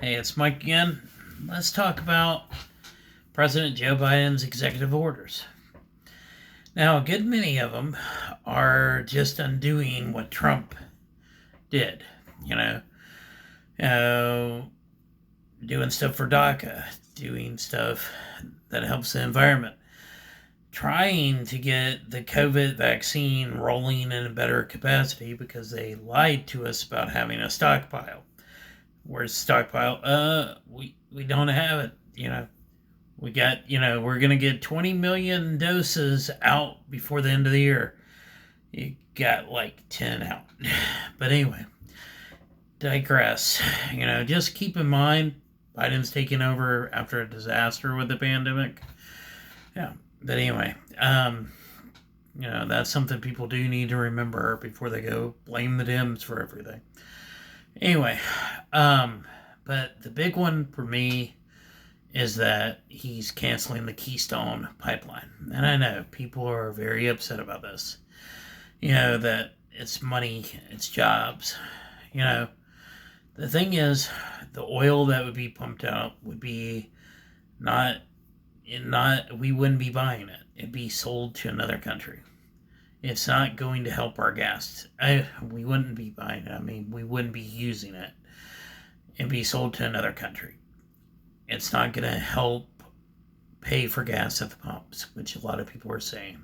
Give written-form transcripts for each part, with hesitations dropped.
Hey, it's Mike again. Let's talk about President Joe Biden's executive orders. Now, a good many of them are just undoing what Trump did. You know, uh, doing stuff for DACA, doing stuff that helps the environment, trying to get the COVID vaccine rolling in a better capacity because they lied to us about having a stockpile. Where's the stockpile? We don't have it. We got, we're going to get 20 million doses out before the end of the year. You got like 10 out. But anyway, digress. Just keep in mind Biden's taking over after a disaster with the pandemic. Yeah. But anyway, that's something people do need to remember before they go blame the Dems for everything. Anyway, but the big one for me is that he's canceling the Keystone Pipeline. And I know people are very upset about this. That it's money, it's jobs. The thing is, the oil that would be pumped out would be not, we wouldn't be buying it. It'd be sold to another country. It's not going to help our gas. We wouldn't be buying it. I mean, we wouldn't be using it. It'd be sold to another country. It's not going to help pay for gas at the pumps, which a lot of people are saying.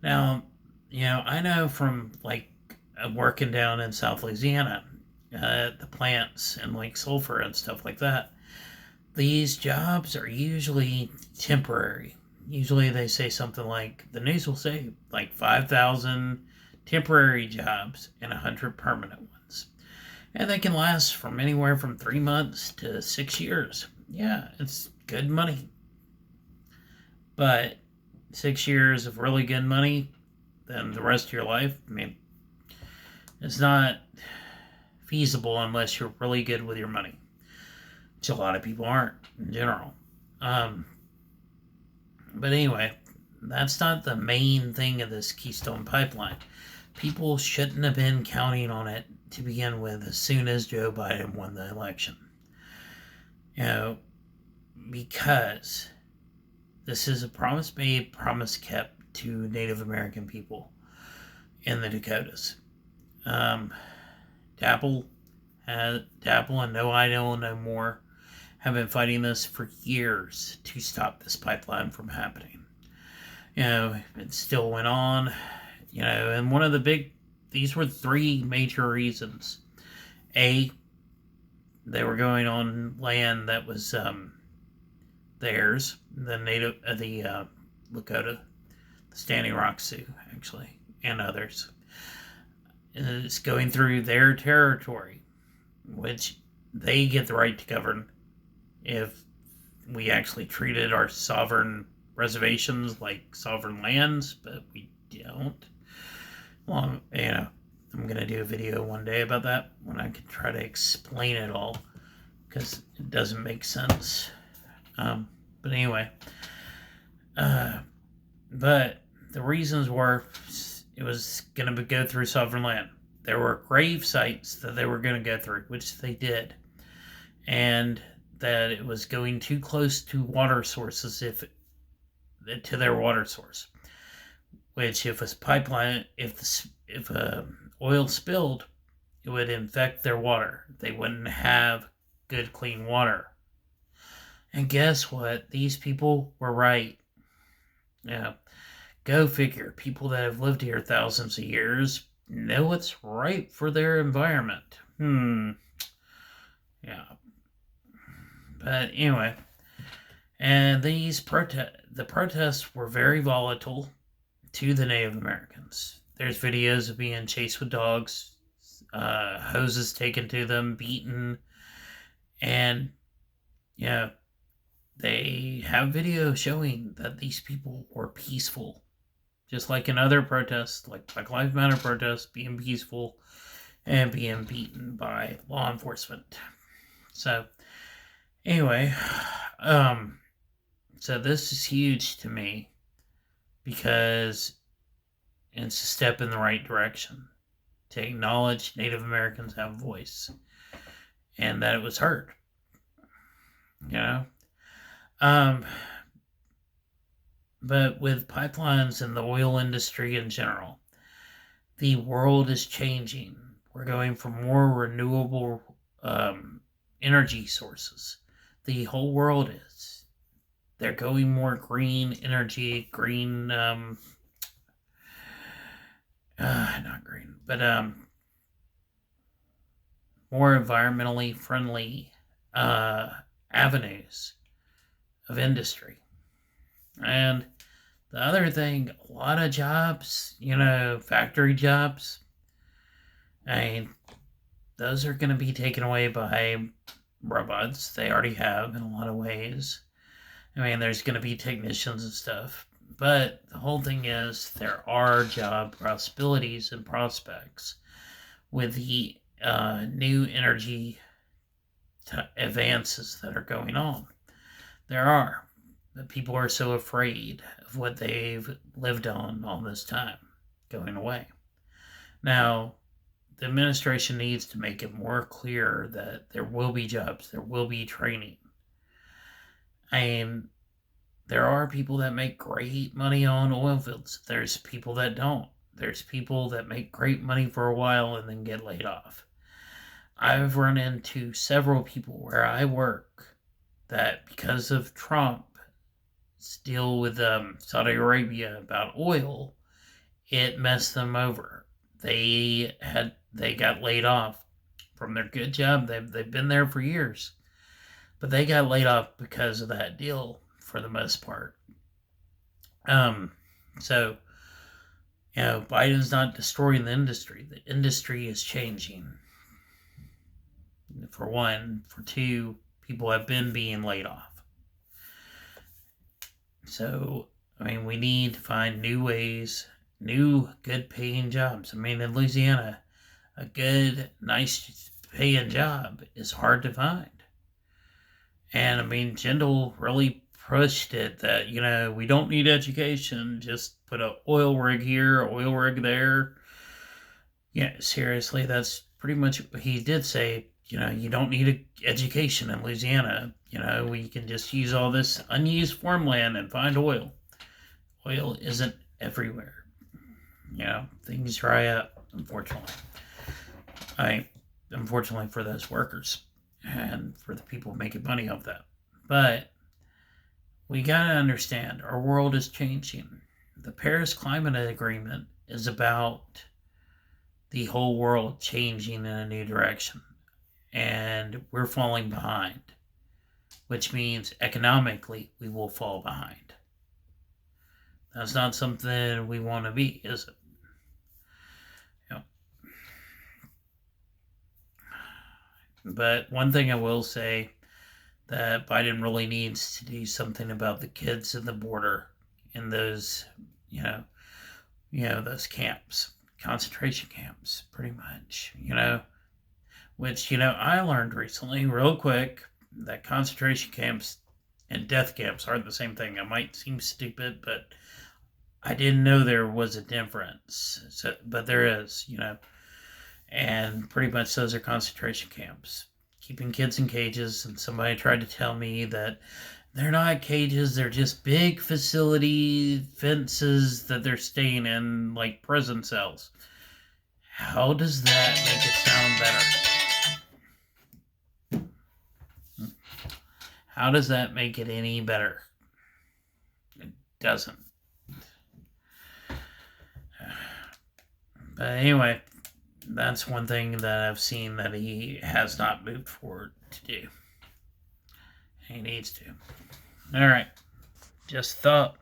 Now, I know from working down in South Louisiana, the plants and sulfur and stuff like that, these jobs are usually temporary. Usually they say something like, the news will say 5,000 temporary jobs and 100 permanent ones. And they can last from anywhere from 3 months to 6 years. Yeah, it's good money. But 6 years of really good money, then the rest of your life, I mean, it's not feasible unless you're really good with your money, which a lot of people aren't in general. But anyway, that's not the main thing of this Keystone Pipeline. People shouldn't have been counting on it to begin with as soon as Joe Biden won the election. Because this is a promise made, promise kept to Native American people in the Dakotas. DAPL and No Idol No More have been fighting this for years to stop this pipeline from happening. It still went on, and these were three major reasons. A, they were going on land that was theirs, the Lakota, the Standing Rock Sioux, actually, and others. And it's going through their territory, which they get the right to govern if we actually treated our sovereign reservations like sovereign lands, but we don't. Well, I'm going to do a video one day about that when I can try to explain it all, because it doesn't make sense. But anyway, but the reasons were it was going to go through sovereign land. There were grave sites that they were going to go through, which they did. And that it was going too close to water sources to their water source. Which if a pipeline, if oil spilled, it would infect their water. They wouldn't have good, clean water. And guess what? These people were right. Yeah. Go figure. People that have lived here thousands of years know what's right for their environment. Yeah. But anyway, and the protests were very volatile to the Native Americans. There's videos of being chased with dogs, hoses taken to them, beaten, and they have video showing that these people were peaceful. Just like in other protests, like Black Lives Matter protests, being peaceful and being beaten by law enforcement. So, anyway, so this is huge to me because it's a step in the right direction to acknowledge Native Americans have a voice and that it was heard. you know. Um, but with pipelines and the oil industry in general, the world is changing. We're going for more renewable energy sources. The whole world is. They're going more green energy, green, not green, but more environmentally friendly avenues of industry. And the other thing, a lot of jobs, factory jobs, I mean, those are going to be taken away by robots. They already have in a lot of ways. I mean, there's going to be technicians and stuff. But the whole thing is, there are job possibilities and prospects with the new energy advances that are going on. There are. But people are so afraid of what they've lived on all this time going away. Now, the administration needs to make it more clear that there will be jobs, there will be training. I mean, there are people that make great money on oil fields. There's people that don't. There's people that make great money for a while and then get laid off. I've run into several people where I work that, because of Trump's deal with Saudi Arabia about oil, it messed them over. They got laid off from their good job. They've been there for years, but they got laid off because of that deal for the most part. So Biden's not destroying the industry. The industry is changing. For one, for two, people have been being laid off. So, I mean, we need to find new ways, new good paying jobs. I mean, in Louisiana, a good, nice paying job is hard to find. And I mean, Jindal really pushed it that, we don't need education, just put an oil rig here, oil rig there. Yeah, seriously, that's pretty much what he did say. You don't need an education in Louisiana. We can just use all this unused farmland and find oil. Oil isn't everywhere. Things dry up, unfortunately. Unfortunately for those workers and for the people making money off that. But we gotta understand, our world is changing. The Paris Climate Agreement is about the whole world changing in a new direction. And we're falling behind, which means economically we will fall behind. That's not something we want to be, is it? But one thing I will say, that Biden really needs to do something about the kids in the border in those, those camps, concentration camps, pretty much, which, I learned recently, real quick, that concentration camps and death camps aren't the same thing. I might seem stupid, but I didn't know there was a difference. So, but there is, and pretty much those are concentration camps, keeping kids in cages. And somebody tried to tell me that they're not cages, they're just big facility fences that they're staying in, like prison cells. How does that make it sound better? How does that make it any better? It doesn't. But anyway, that's one thing that I've seen that he has not moved forward to do. He needs to. All right. Just thought.